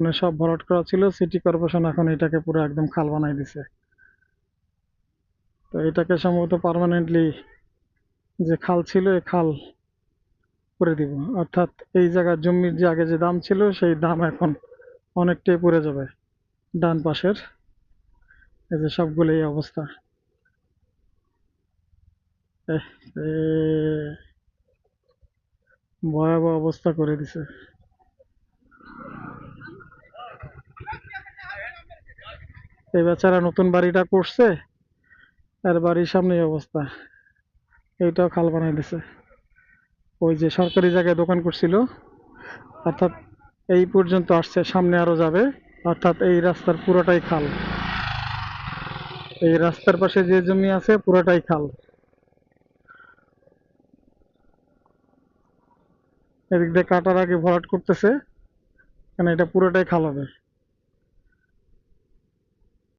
মানে সব ভরাট করা ছিল, সিটি কর্পোরেশন এখন এটাকে পুরো একদম খাল বানাই দিছে। তো এটাকে সম্ভবত পার্মানেন্টলি যে খাল ছিল এই খাল করে দিব, অর্থাৎ এই জায়গার জমির যে আগে যে দাম ছিল সেই দাম এখন অনেকটাই পড়ে যাবে। ডান পাশের এই যে সবগুলো এই অবস্থা। এহ, এ ভয়াবহ অবস্থা করে দিছে। এই বেচারা নতুন বাড়িটা করছে, তার বাড়ির সামনে এই অবস্থা। এইটাও খাল বানাই দিছে। ওই যে সরকারি জায়গায় দোকান করছিল, অর্থাৎ এই পর্যন্ত আসছে, সামনে আরো যাবে, অর্থাৎ এই রাস্তার পুরোটাই খাল। এই রাস্তার পাশে যে জমি আছে পুরোটাই খাল। এদিক দিয়ে কাটার আগে ভরাট করতেছে, কারণ এটা পুরোটাই খাল হবে।